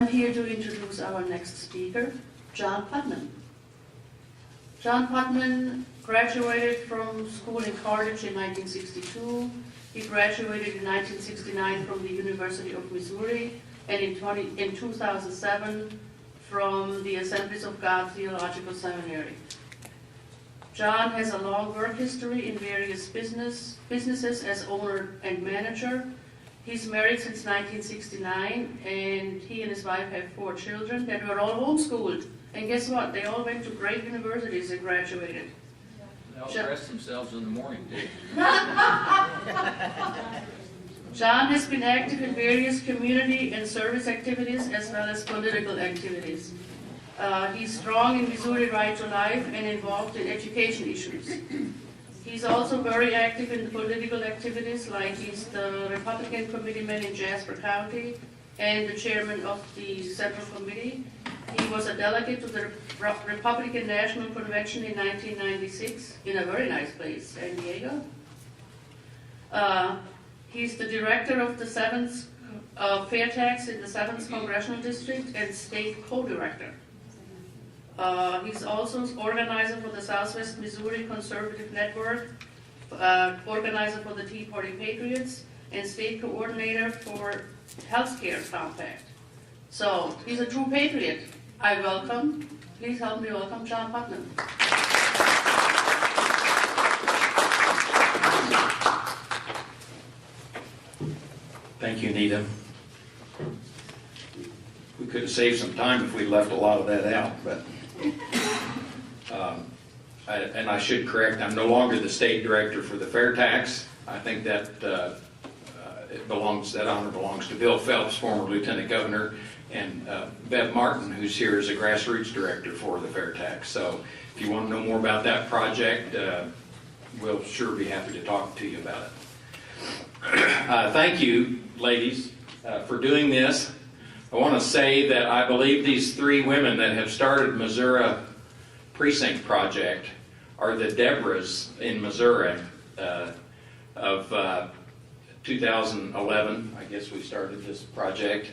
I'm here to introduce our next speaker, John Putnam. John Putnam graduated from school in Carthage in 1962. He graduated in 1969 from the University of Missouri, and in 2007 from the Assemblies of God Theological Seminary. John has a long work history in various businesses as owner and manager. He's married since 1969, and he and his wife have 4 children that were all homeschooled. And guess what? They all went to great universities and graduated. They all dress themselves in the morning, too. John has been active in various community and service activities as well as political activities. He's strong in Missouri Right to Life and involved in education issues. He's also very active in political activities, like he's the Republican committeeman in Jasper County and the chairman of the Central Committee. He was a delegate to the Republican National Convention in 1996 in a very nice place, San Diego. He's the director of the 7th Fair Tax in the 7th Congressional District and state co-director. He's also organizer for the Southwest Missouri Conservative Network, organizer for the Tea Party Patriots, and state coordinator for Healthcare Compact. So, he's a true patriot. Please help me welcome John Putnam. Thank you, Nita. We could have saved some time if we left a lot of that out, but and I should correct, I'm no longer the state director for the fair tax. I think that that honor belongs to Bill Phelps, former lieutenant governor, and Bev Martin, who's here as a grassroots director for the fair tax. So if you want to know more about that project, we'll sure be happy to talk to you about it. Thank you, ladies, for doing this. I want to say that I believe these 3 women that have started Missouri Precinct Project are the Deborahs in Missouri of 2011. I guess we started this project.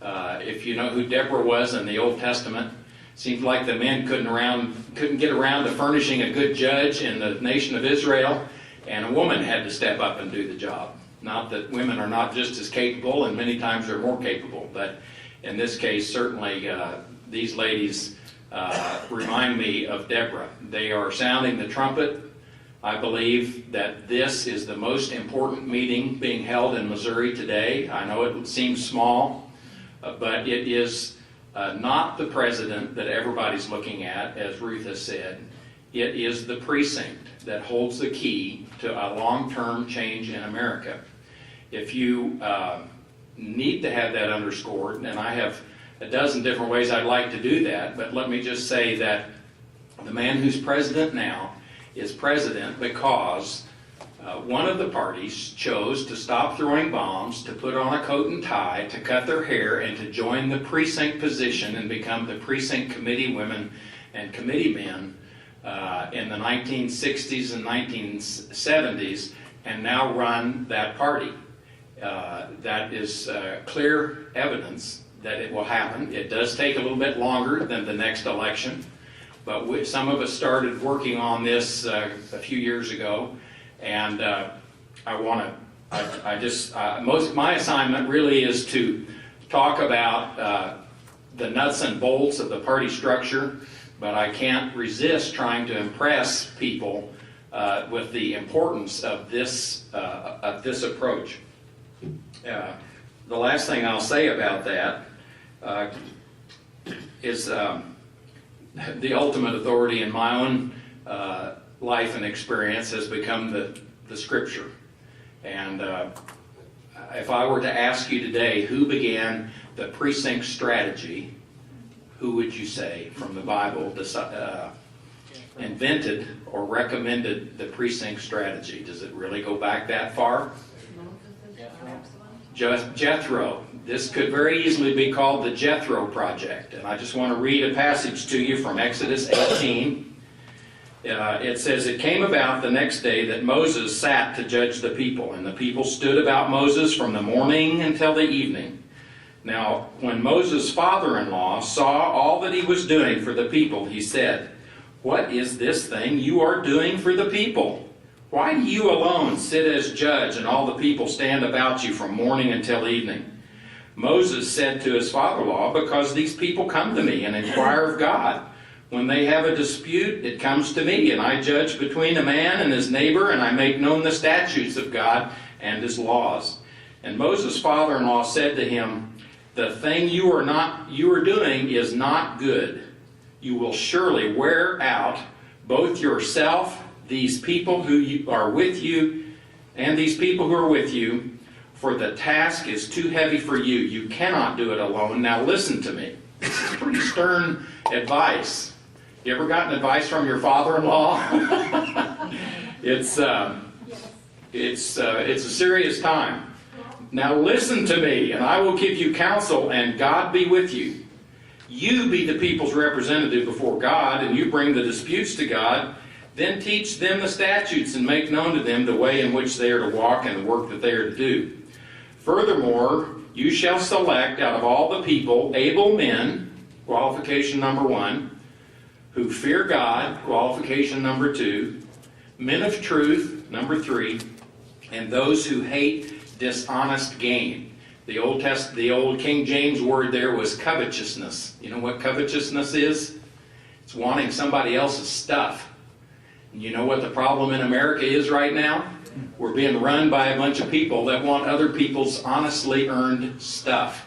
If you know who Deborah was in the Old Testament, seems like the men couldn't get around to furnishing a good judge in the nation of Israel, and a woman had to step up and do the job. Not that women are not just as capable, and many times they're more capable, but in this case, certainly these ladies remind me of Deborah. They are sounding the trumpet. I believe that this is the most important meeting being held in Missouri today. I know it seems small, but it is not the president that everybody's looking at, as Ruth has said. It is the precinct that holds the key to a long-term change in America. If you need to have that underscored, and I have a dozen different ways I'd like to do that, but let me just say that the man who's president now is president because one of the parties chose to stop throwing bombs, to put on a coat and tie, to cut their hair, and to join the precinct position and become the precinct committee women and committee men in the 1960s and 1970s, and now run that party. That is clear evidence that it will happen. It does take a little bit longer than the next election, but some of us started working on this a few years ago, and my assignment really is to talk about the nuts and bolts of the party structure, but I can't resist trying to impress people with the importance of this approach. The last thing I'll say about that is the ultimate authority in my own life and experience has become the Scripture. And if I were to ask you today who began the precinct strategy, who would you say from the Bible invented or recommended the strategy? Does it really go back that far? Jethro. This could very easily be called the Jethro Project. And I just want to read a passage to you from Exodus 18. It says, "It came about the next day that Moses sat to judge the people, and the people stood about Moses from the morning until the evening. Now, when Moses' father-in-law saw all that he was doing for the people, he said, "What is this thing you are doing for the people? Why do you alone sit as judge and all the people stand about you from morning until evening?" Moses said to his father-in-law, "Because these people come to me and inquire of God. When they have a dispute, it comes to me, and I judge between a man and his neighbor, and I make known the statutes of God and his laws." And Moses' father-in-law said to him, "The thing you are doing is not good. You will surely wear out both yourself, these people who are with you, and these people who are with you, for the task is too heavy for you. You cannot do it alone. Now listen to me." This is pretty stern advice. You ever gotten advice from your father-in-law? It's a serious time. "Now listen to me, and I will give you counsel, and God be with you. You be the people's representative before God, and you bring the disputes to God. Then teach them the statutes and make known to them the way in which they are to walk and the work that they are to do. Furthermore, you shall select out of all the people able men," qualification number 1, "who fear God," qualification number 2, "men of truth," number 3, "and those who hate dishonest gain." The old King James word there was covetousness. You know what covetousness is? It's wanting somebody else's stuff. And you know what the problem in America is right now? We're being run by a bunch of people that want other people's honestly earned stuff.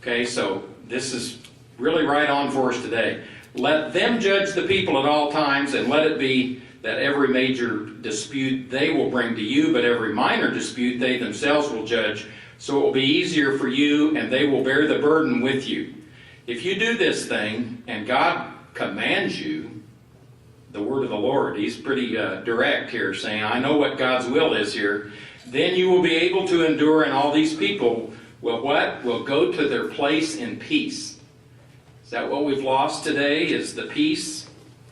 Okay, so this is really right on for us today. "Let them judge the people at all times, and let it be that every major dispute they will bring to you, but every minor dispute they themselves will judge. So it will be easier for you, and they will bear the burden with you. If you do this thing, and God commands you," the word of the Lord, he's pretty direct here, saying, I know what God's will is here, "then you will be able to endure, and all these people will what? Will go to their place in peace." Is that what we've lost today? Is the peace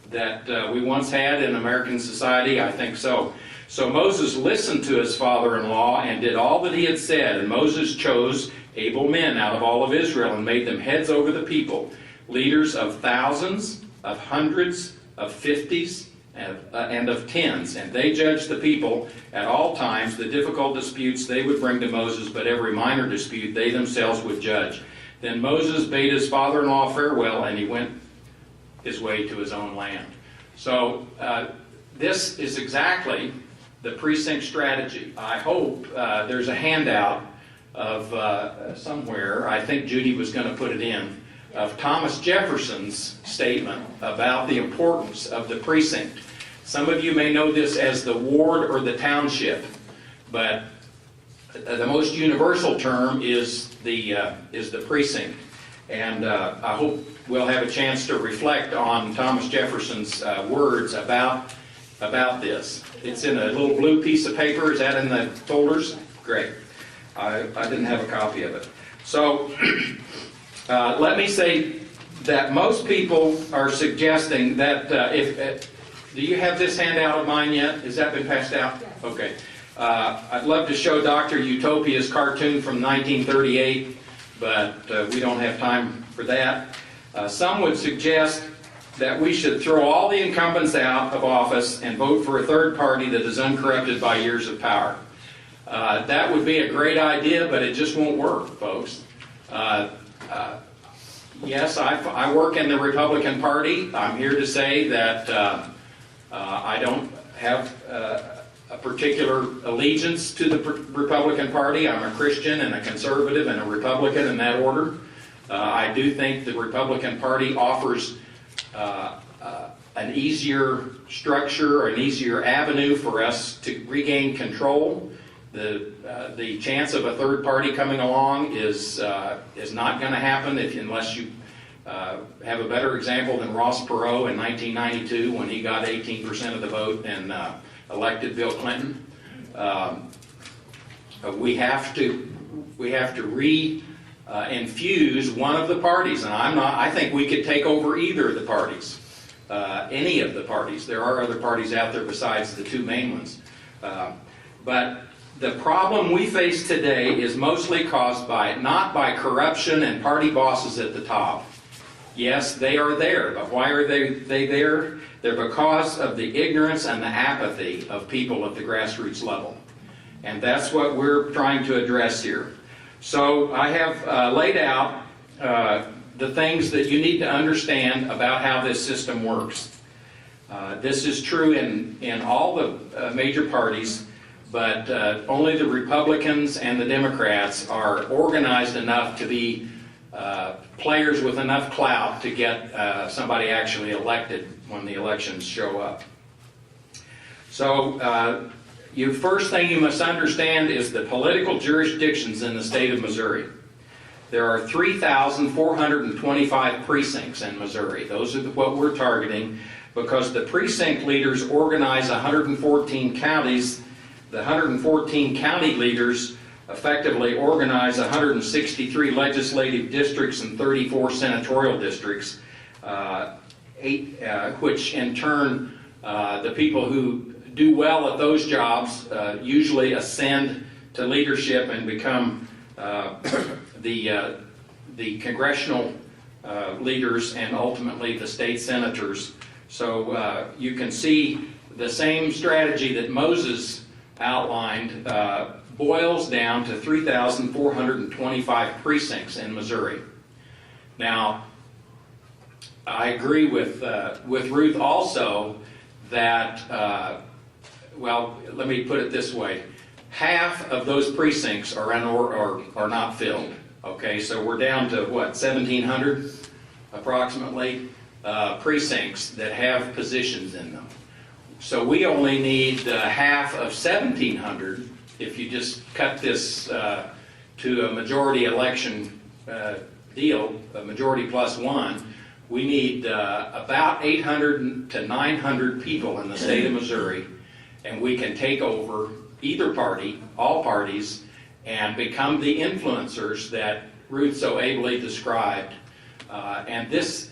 that we once had in American society? I think so. So Moses listened to his father-in-law and did all that he had said. And Moses chose able men out of all of Israel and made them heads over the people, leaders of thousands, of hundreds, of 50s, and of 10s. And they judged the people at all times. The difficult disputes they would bring to Moses, but every minor dispute they themselves would judge. Then Moses bade his father-in-law farewell, and he went his way to his own land. So this is exactly the Precinct strategy. I hope there's a handout of somewhere, I think Judy was going to put it in, of Thomas Jefferson's statement about the importance of the precinct. Some of you may know this as the ward or the township, but the most universal term is the precinct. And I hope we'll have a chance to reflect on Thomas Jefferson's words about this. It's in a little blue piece of paper. Is that in the folders? Great. I didn't have a copy of it. So let me say that most people are suggesting that do you have this handout of mine yet? Has that been passed out? Yes. Okay. I'd love to show Dr. Utopia's cartoon from 1938, but we don't have time for that. Some would suggest that we should throw all the incumbents out of office and vote for a third party that is uncorrupted by years of power. That would be a great idea, but it just won't work, folks. Yes, I work in the Republican Party. I'm here to say that I don't have a particular allegiance to the Republican Party. I'm a Christian and a conservative and a Republican in that order. I do think the Republican Party offers an easier structure or an easier avenue for us to regain control. The chance of a third party coming along is not going to happen unless you have a better example than Ross Perot in 1992 when he got 18% of the vote and elected Bill Clinton. We have to infuse one of the parties, and I think we could take over either of the parties, any of the parties. There are other parties out there besides the two main ones, but the problem we face today is mostly caused not by corruption and party bosses at the top. Yes, they are there, but why are they there? They're because of the ignorance and the apathy of people at the grassroots level. And that's what we're trying to address here. So I have laid out the things that you need to understand about how this system works. This is true in all the major parties, but only the Republicans and the Democrats are organized enough to be players with enough clout to get somebody actually elected when the elections show up. So first thing you must understand is the political jurisdictions in the state of Missouri. There are 3,425 precincts in Missouri. Those are what we're targeting because the precinct leaders organize 114 counties. The 114 county leaders effectively organize 163 legislative districts and 34 senatorial districts, which in turn, the people who do well at those jobs usually ascend to leadership and become the congressional leaders and ultimately the state senators. So you can see the same strategy that Moses outlined boils down to 3,425 precincts in Missouri. Now, I agree with Ruth also that, well, let me put it this way. Half of those precincts are not filled. Okay, so we're down to what, 1,700 approximately precincts that have positions in them. So we only need half of 1,700 if you just cut this to a majority election deal, a majority plus one. We need about 800 to 900 people in the state of Missouri, and we can take over either party, all parties, and become the influencers that Ruth so ably described. And this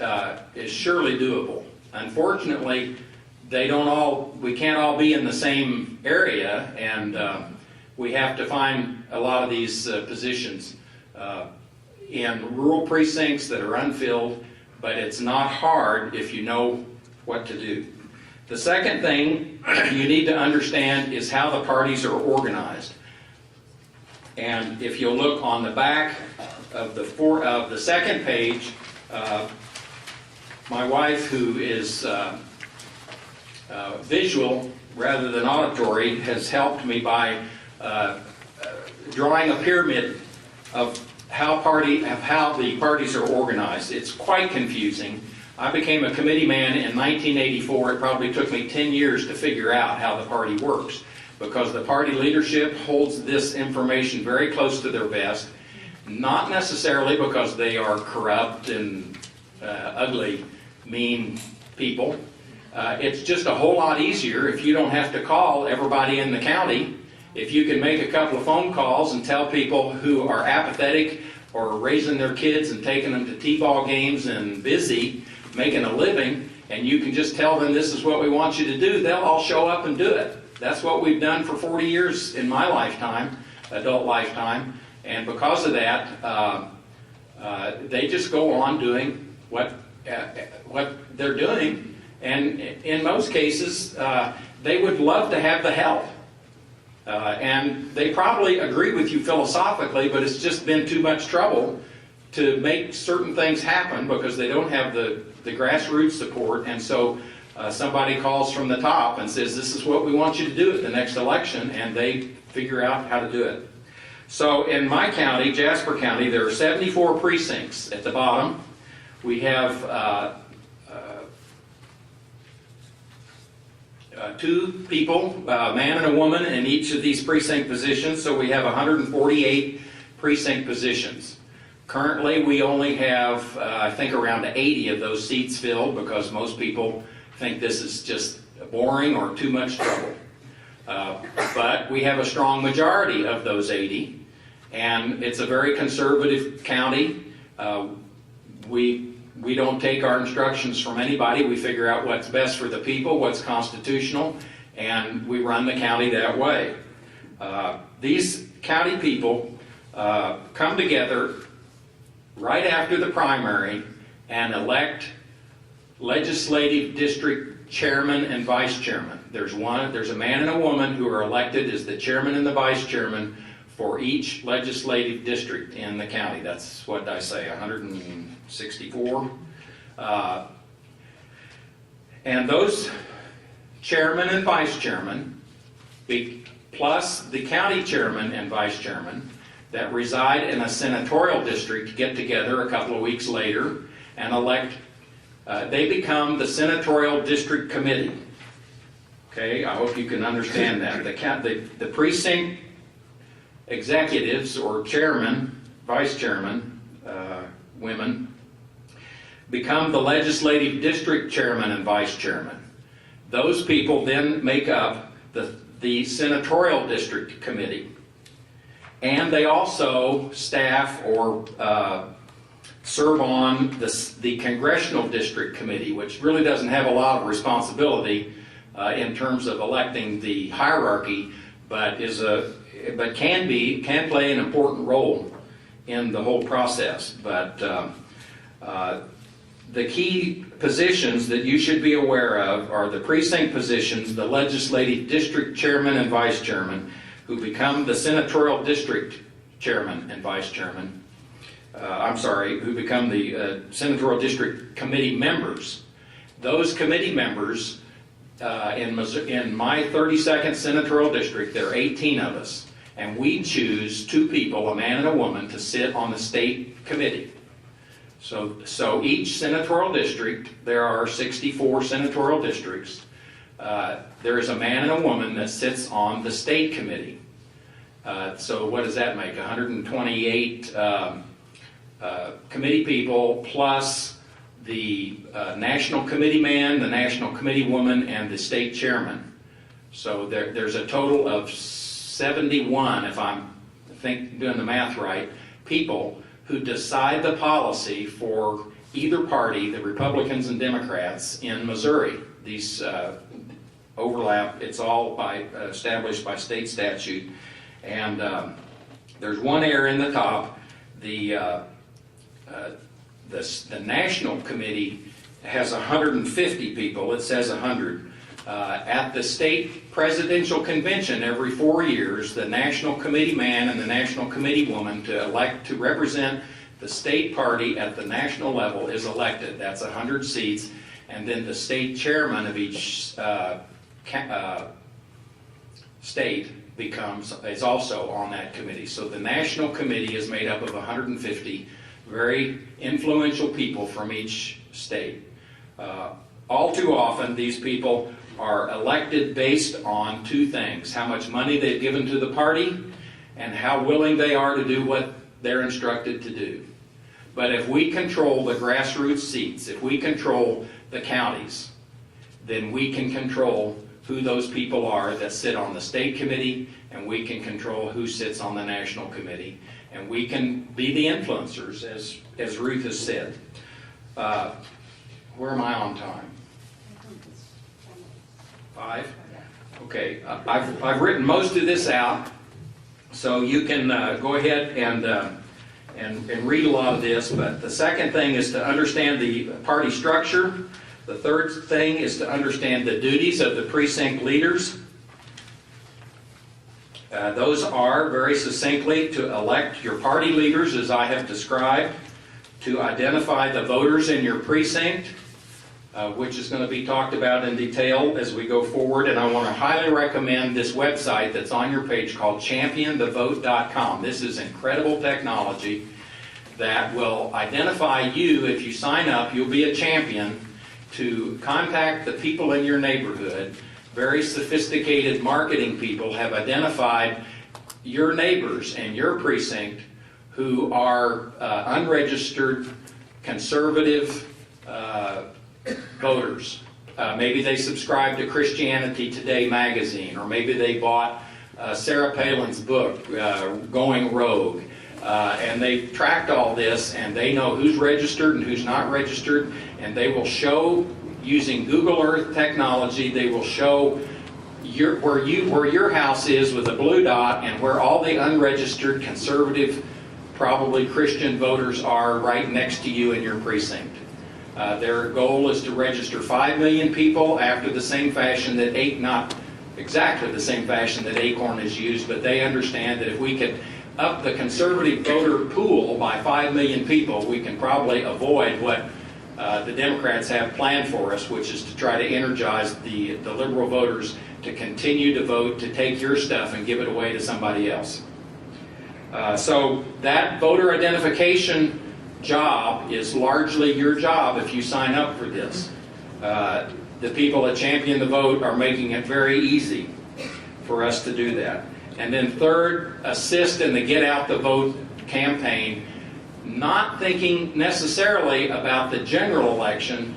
is surely doable. Unfortunately, we can't all be in the same area, and we have to find a lot of these positions in rural precincts that are unfilled, but it's not hard if you know what to do. The second thing you need to understand is how the parties are organized. And if you'll look on the back of the second page, my wife, who is visual rather than auditory, has helped me by drawing a pyramid of how the parties are organized. It's quite confusing. I became a committee man in 1984. It probably took me 10 years to figure out how the party works, because the party leadership holds this information very close to their vest, not necessarily because they are corrupt and ugly, mean people. It's just a whole lot easier if you don't have to call everybody in the county. If you can make a couple of phone calls and tell people who are apathetic or raising their kids and taking them to t-ball games and busy making a living, and you can just tell them this is what we want you to do, they'll all show up and do it. That's what we've done for 40 years in my lifetime, adult lifetime, and because of that, they just go on doing what they're doing, and in most cases, they would love to have the help. And they probably agree with you philosophically, but it's just been too much trouble to make certain things happen because they don't have the grassroots support. And so somebody calls from the top and says, this is what we want you to do at the next election, and they figure out how to do it. So in my county, Jasper County, there are 74 precincts at the bottom. We have two people, a man and a woman, in each of these precinct positions, so we have 148 precinct positions. Currently, we only have, I think, around 80 of those seats filled because most people think this is just boring or too much trouble. But we have a strong majority of those 80, and it's a very conservative county. We don't take our instructions from anybody. We figure out what's best for the people, what's constitutional, and we run the county that way. these county people come together right after the primary and elect legislative district chairman and vice chairman. There's a man and a woman who are elected as the chairman and the vice chairman for each legislative district in the county. That's what I say, 164. And those chairman and vice chairman, plus the county chairman and vice chairman that reside in a senatorial district, get together a couple of weeks later and elect. They become the senatorial district committee. Okay, I hope you can understand that. The precinct executives or chairman, vice chairman, women, become the legislative district chairman and vice chairman. Those people then make up the senatorial district committee. And they also staff or serve on the congressional district committee, which really doesn't have a lot of responsibility in terms of electing the hierarchy, but can play an important role in the whole process. But the key positions that you should be aware of are the precinct positions, the legislative district chairman and vice chairman, who become the senatorial district chairman and vice chairman. Who become the senatorial district committee members. Those committee members, in my 32nd senatorial district, there are 18 of us, and we choose 2 people, a man and a woman, to sit on the state committee. So each senatorial district, there are 64 senatorial districts, there is a man and a woman that sits on the state committee. So what does that make? 128 committee people plus the national committee man, the national committee woman, and the state chairman. So there's a total of 71, if I'm doing the math right, people who decide the policy for either party, the Republicans and Democrats, in Missouri. These overlap. It's all established by state statute. And there's one error in the top. The national committee has 150 people. It says 100. At the state presidential convention every 4 years, the national committee man and the national committee woman to represent the state party at the national level is elected. That's 100 seats. And then the state chairman of each state is also on that committee. So the national committee is made up of 150 very influential people from each state. All too often, these people are elected based on 2 things: how much money they've given to the party and how willing they are to do what they're instructed to do. But if we control the grassroots seats, if we control the counties, then we can control who those people are that sit on the state committee, and we can control who sits on the national committee, and we can be the influencers, as Ruth has said. Where am I on time? 5? Okay, I've written most of this out, so you can go ahead and read a lot of this. But the second thing is to understand the party structure. The third thing is to understand the duties of the precinct leaders. Those are, very succinctly, to elect your party leaders, as I have described, to identify the voters in your precinct, which is going to be talked about in detail as we go forward. And I want to highly recommend this website that's on your page called championthevote.com. This is incredible technology that will identify you. If you sign up, you'll be a champion to contact the people in your neighborhood. Very sophisticated marketing people have identified your neighbors and your precinct who are unregistered, conservative voters. Maybe they subscribe to Christianity Today magazine, or maybe they bought Sarah Palin's book, Going Rogue. And they've tracked all this, and they know who's registered and who's not registered, and they will show, using Google Earth technology, they will show where your house is with a blue dot and where all the unregistered conservative, probably Christian voters are right next to you in your precinct. Their goal is to register 5 million people after the same fashion that not exactly the same fashion that Acorn has used, but they understand that if we could up the conservative voter pool by 5 million people, we can probably avoid what the Democrats have planned for us, which is to try to energize the liberal voters to continue to vote, to take your stuff and give it away to somebody else. So that voter identification job is largely your job if you sign up for this. The people at Champion the Vote are making it very easy for us to do that. And then third, assist in the Get Out the Vote campaign, not thinking necessarily about the general election,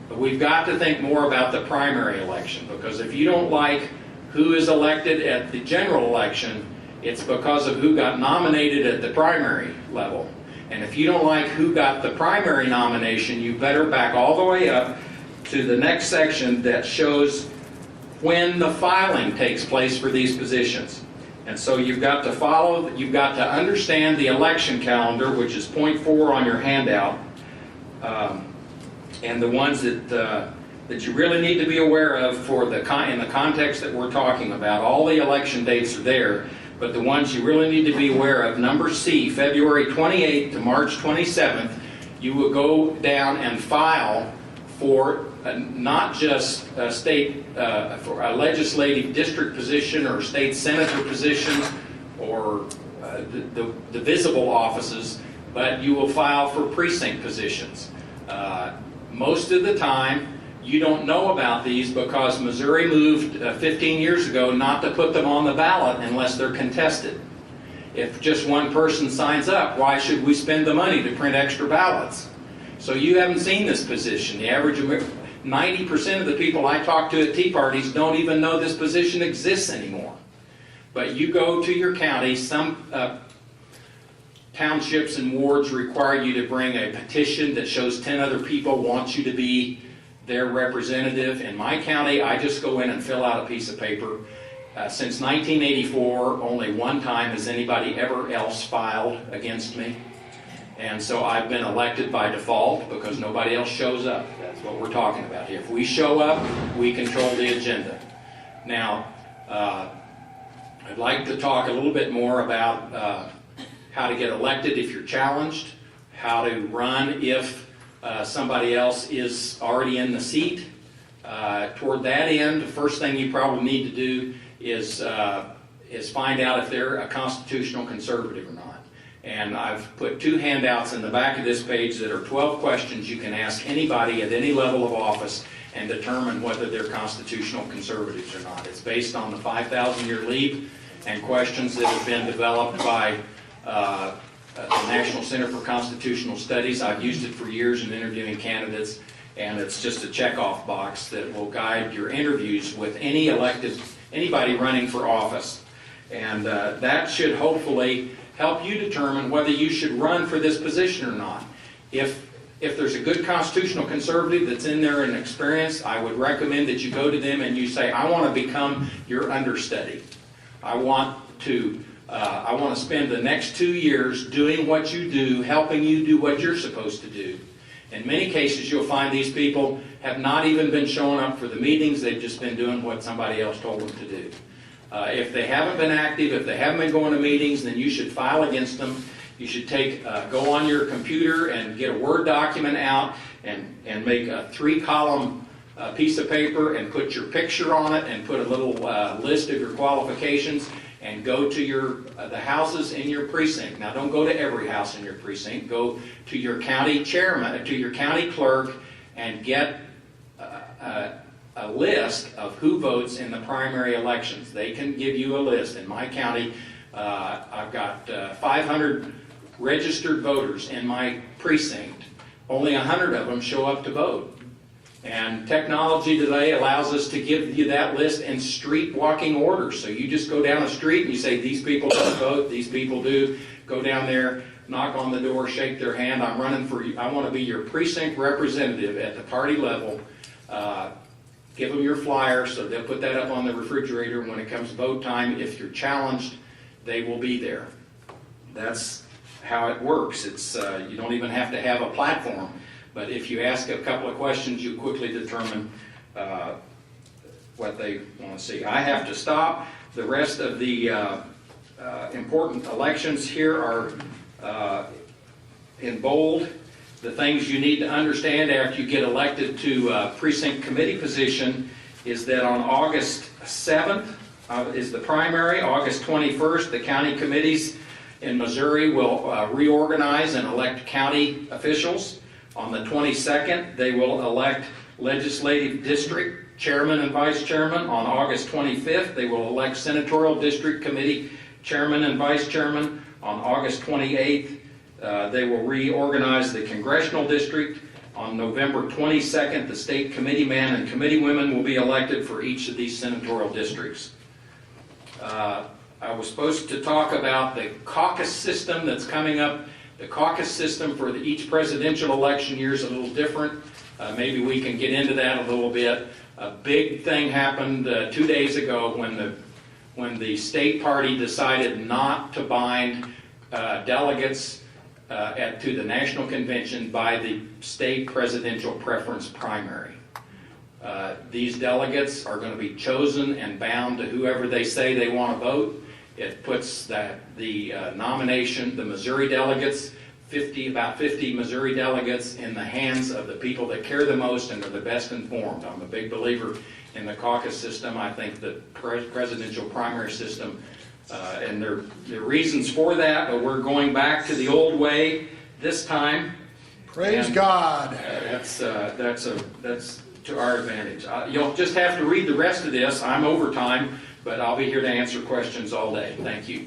but we've got to think more about the primary election, because if you don't like who is elected at the general election, it's because of who got nominated at the primary level. And if you don't like who got the primary nomination, you better back all the way up to the next section that shows when the filing takes place for these positions. And so you've got to understand the election calendar, which is point 4 on your handout, and the ones that you really need to be aware of in the context that we're talking about. All the election dates are there, but the ones you really need to be aware of, number C, February 28th to March 27th, you will go down and file for not just a for a legislative district position or state senator position or the visible offices, but you will file for precinct positions. Most of the time, you don't know about these because Missouri moved 15 years ago not to put them on the ballot unless they're contested. If just one person signs up, why should we spend the money to print extra ballots? So you haven't seen this position. The average 90% of the people I talk to at tea parties don't even know this position exists anymore. But you go to your county, some townships and wards require you to bring a petition that shows 10 other people want you to be their representative. In my county, I just go in and fill out a piece of paper. Since 1984, only one time has anybody ever else filed against me. And so I've been elected by default because nobody else shows up. That's what we're talking about here. If we show up, we control the agenda. Now, I'd like to talk a little bit more about how to get elected if you're challenged, how to run if somebody else is already in the seat. Toward that end, the first thing you probably need to do is find out if they're a constitutional conservative or not. And I've put 2 handouts in the back of this page that are 12 questions you can ask anybody at any level of office and determine whether they're constitutional conservatives or not. It's based on the 5,000-year leap and questions that have been developed by the National Center for Constitutional Studies. I've used it for years in interviewing candidates, and it's just a checkoff box that will guide your interviews with anybody running for office. And that should hopefully help you determine whether you should run for this position or not. If there's a good constitutional conservative that's in there and experienced, I would recommend that you go to them and you say, I want to become your understudy. I want to spend the next 2 years doing what you do, helping you do what you're supposed to do. In many cases, you'll find these people have not even been showing up for the meetings. They've just been doing what somebody else told them to do. If they haven't been active, if they haven't been going to meetings, then you should file against them. You should go on your computer and get a Word document out and make a 3-column piece of paper and put your picture on it and put a little list of your qualifications and go to the houses in your precinct. Now, don't go to every house in your precinct. Go to your county chairman, to your county clerk, and get a list of who votes in the primary elections. They can give you a list. In my county, I've got 500 registered voters in my precinct. Only 100 of them show up to vote. And technology today allows us to give you that list in street walking order. So you just go down a street and you say, these people don't vote, these people do. Go down there, knock on the door, shake their hand. I want to be your precinct representative at the party level. give them your flyer, so they'll put that up on the refrigerator. When it comes vote time, if you're challenged, they will be there. That's how it works. It's you don't even have to have a platform, but if you ask a couple of questions, you quickly determine what they want to see. I have to stop. The rest of the important elections here are in bold. The things you need to understand after you get elected to precinct committee position is that on August 7th is the primary. August 21st, the county committees in Missouri will reorganize and elect county officials. On the 22nd, they will elect legislative district chairman and vice chairman. On August 25th, they will elect senatorial district committee chairman and vice chairman. On August 28th, they will reorganize the congressional district. On November 22nd, the state committeemen and committeewomen will be elected for each of these senatorial districts. I was supposed to talk about the caucus system that's coming up. The caucus system for each presidential election year is a little different. Maybe we can get into that a little bit. A big thing happened 2 days ago when the state party decided not to bind delegates to the national convention by the state presidential preference primary. These delegates are going to be chosen and bound to whoever they say they want to vote. It puts the nomination, the Missouri delegates, about 50 Missouri delegates, in the hands of the people that care the most and are the best informed. I'm a big believer in the caucus system. I think the presidential primary system, and there are reasons for that, but we're going back to the old way this time. Praise And, God. That's to our advantage. You'll just have to read the rest of this. I'm over time, but I'll be here to answer questions all day. Thank you.